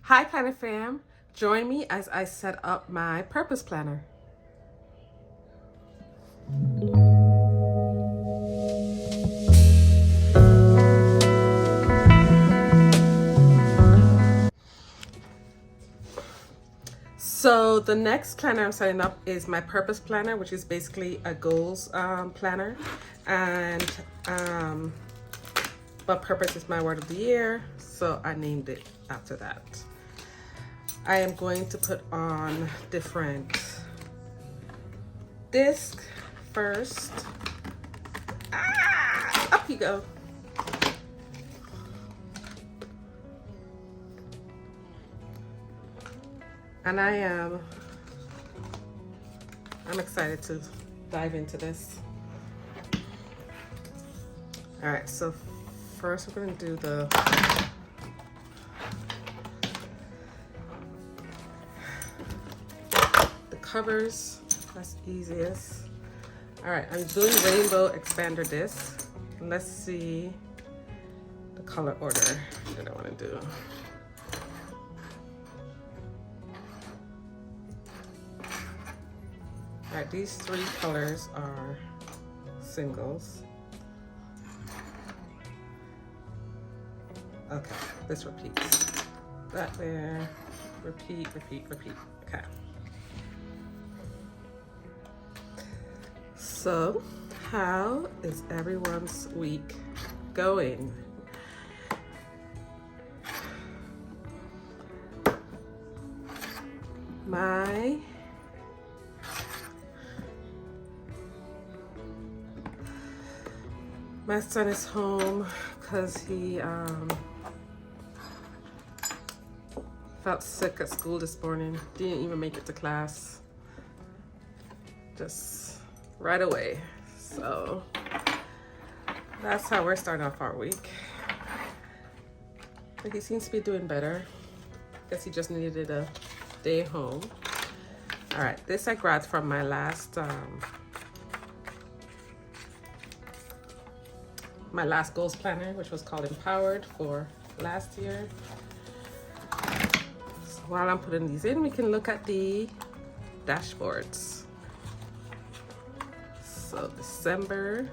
Hi Planet Fam, join me as I set up my purpose planner. So the next planner I'm setting up is my purpose planner, which is basically a goals planner. And but purpose is my word of the year, so I named it after that. I am going to put on different discs first. Up you go. And I'm excited to dive into this. All right, so first we're gonna do the covers. That's easiest. All right, I'm doing rainbow expander disc. And let's see the color order that I want to do. All right, these three colors are singles. Okay, this repeats. That there, repeat, repeat, repeat. Okay. So, how is everyone's week going? My son is home because he felt sick at school this morning. Didn't even make it to class. Just right away. So that's how we're starting off our week. But he seems to be doing better. Guess he just needed a day home. All right, this I grabbed from my last goals planner, which was called Empowered for last year. So while I'm putting these in, we can look at the dashboards. So December.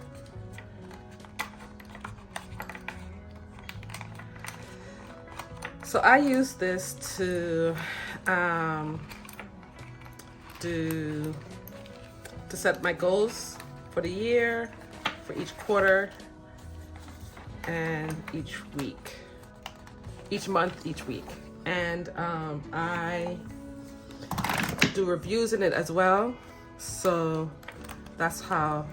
So I use this to set my goals for the year, for each quarter, and each week, each month, each week. And I do reviews in it as well. So that's how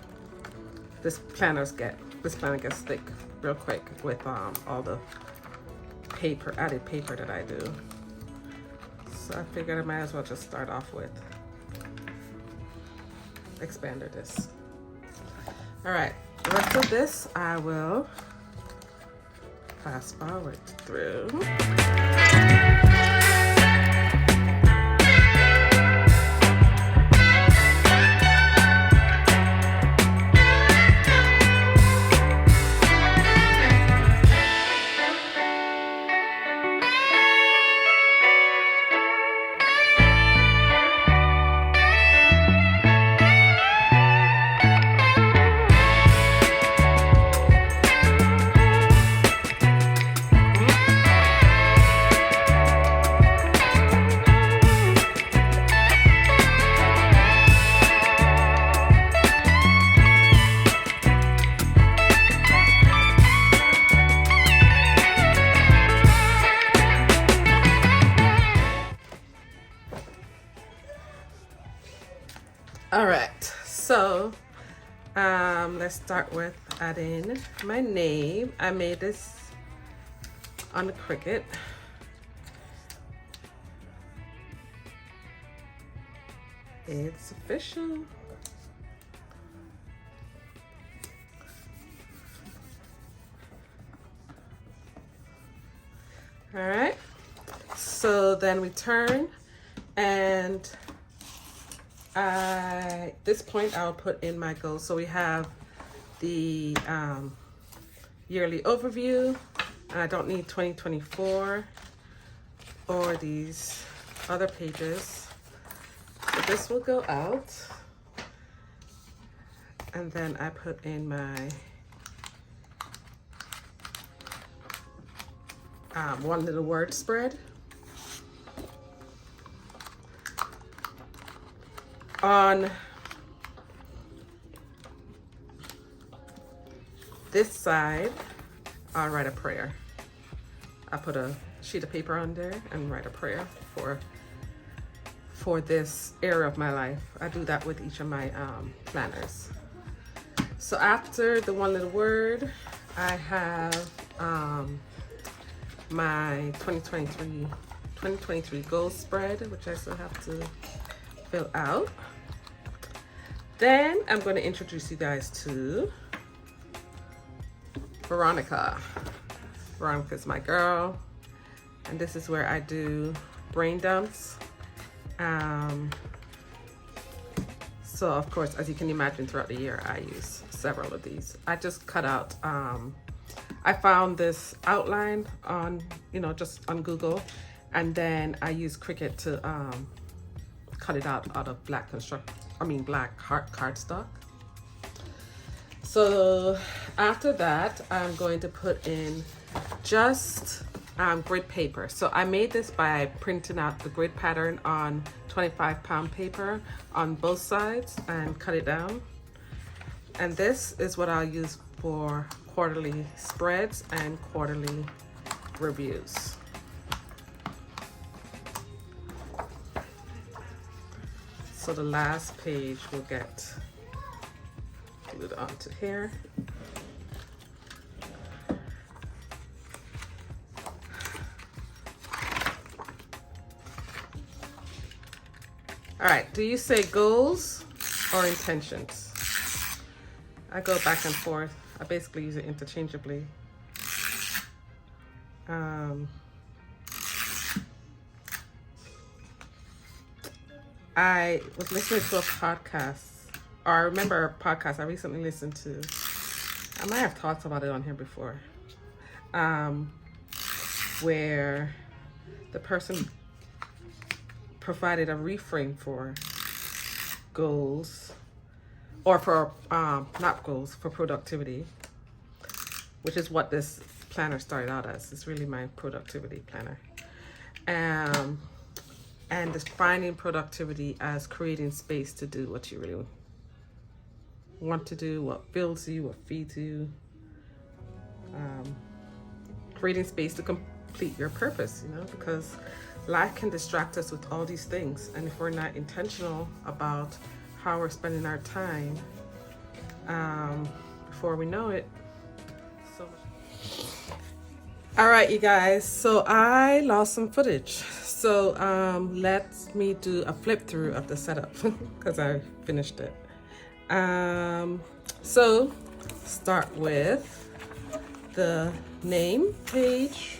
this planner gets thick real quick with all the added paper that I do. So I figured I might as well just start off with expander disc. All right, the rest of this I will fast forward through. All right, so let's start with adding my name. I made this on the Cricut. It's official. All right, so then we turn, and at this point I'll put in my goals. So we have the yearly overview. I don't need 2024. or these other pages. So this will go out. And then I put in my one little word spread. On this side, I'll write a prayer. I put a sheet of paper on there and write a prayer for this area of my life. I do that with each of my planners. So after the one little word, I have my 2023 goal spread, which I still have to fill out. Then I'm going to introduce you guys to Veronica. Veronica's my girl, and this is where I do brain dumps. So of course, as you can imagine, throughout the year I use several of these. I just cut out I found this outline on, just on Google, and then I use Cricut to cut it out of black cardstock. So after that, I'm going to put in just grid paper. So I made this by printing out the grid pattern on 25-pound paper on both sides and cut it down. And this is what I'll use for quarterly spreads and quarterly reviews. So the last page will get glued onto here. All right, do you say goals or intentions? I go back and forth. I basically use it interchangeably. I was listening to a podcast, or I remember a podcast I recently listened to. I might have talked about it on here before, where the person provided a reframe for goals, or for not goals, for productivity, which is what this planner started out as. It's really my productivity planner. And defining productivity as creating space to do what you really want to do, what fills you, what feeds you, creating space to complete your purpose, because life can distract us with all these things, and if we're not intentional about how we're spending our time, before we know it, so much. All right, you guys, so I lost some footage, so let me do a flip through of the setup because I finished it. So start with the name page,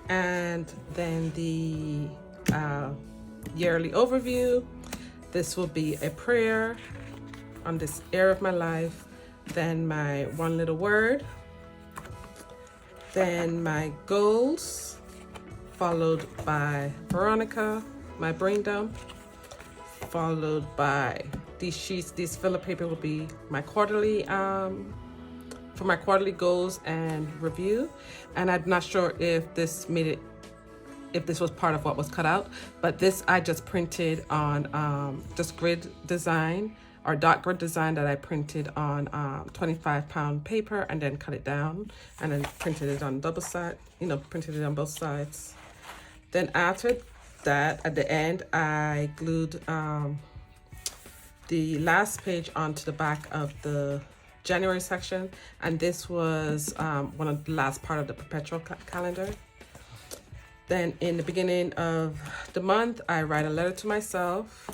and then the yearly overview. This will be a prayer on this area of my life, then my one little word, then my goals, followed by Veronica, my brain dump, followed by these sheets. These filler paper will be my quarterly, for my quarterly goals and review. And I'm not sure if this was part of what was cut out, but this I just printed on just grid design, or dot grid design, that I printed on 25-pound paper and then cut it down and then printed it on double side, printed it on both sides. Then after that, at the end, I glued the last page onto the back of the January section, and this was one of the last part of the perpetual calendar. Then in the beginning of the month, I write a letter to myself.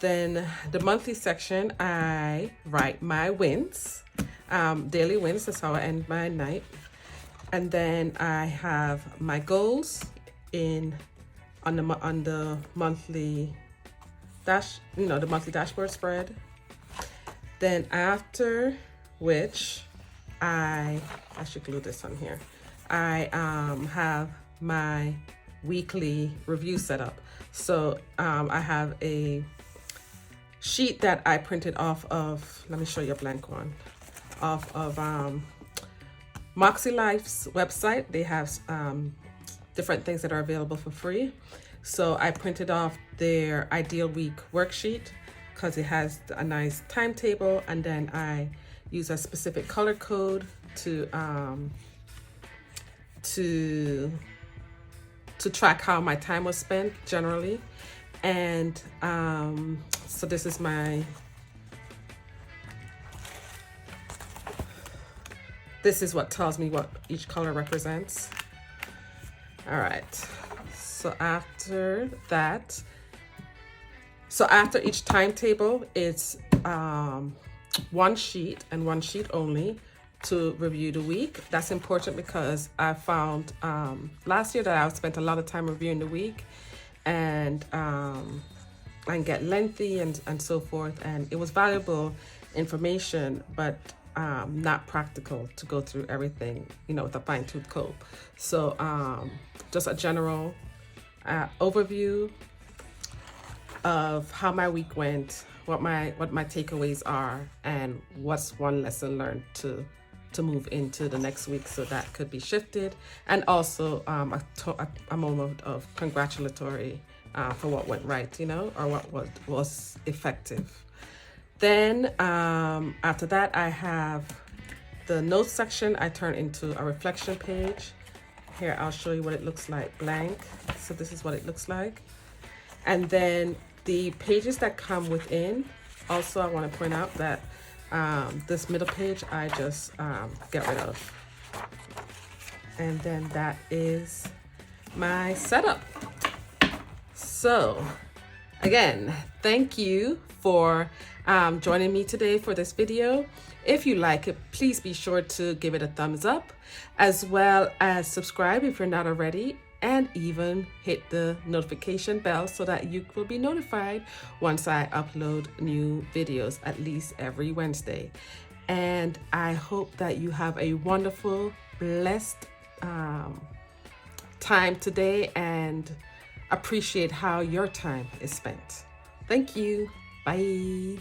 Then the monthly section, I write my wins, daily wins. That's how I end my night. And then I have my goals on the monthly the monthly dashboard spread. Then after which I should glue this on here. I have my weekly review setup. So I have a sheet that I printed off of, let me show you a blank one, off of Moxie Life's website. They have different things that are available for free. So I printed off their ideal week worksheet because it has a nice timetable, and then I use a specific color code to track how my time was spent generally. And so this is what tells me what each color represents. All right, so after each timetable, it's one sheet and one sheet only to review the week. That's important because I found last year that I spent a lot of time reviewing the week, and get lengthy and so forth, and it was valuable information, but not practical to go through everything, with a fine-tooth comb. So just a general overview of how my week went, what my takeaways are, and what's one lesson learned to move into the next week, so that could be shifted, and also a moment of congratulatory for what went right, or what was effective. Then after that, I have the notes section. I turn into a reflection page. Here, I'll show you what it looks like blank. So this is what it looks like. And then the pages that come within, also I want to point out that this middle page I just get rid of. And then that is my setup. So again, thank you for joining me today for this video. If you like it, please be sure to give it a thumbs up, as well as subscribe if you're not already, and even hit the notification bell so that you will be notified once I upload new videos, at least every Wednesday. And I hope that you have a wonderful, blessed time today, and appreciate how your time is spent. Thank you. Bye.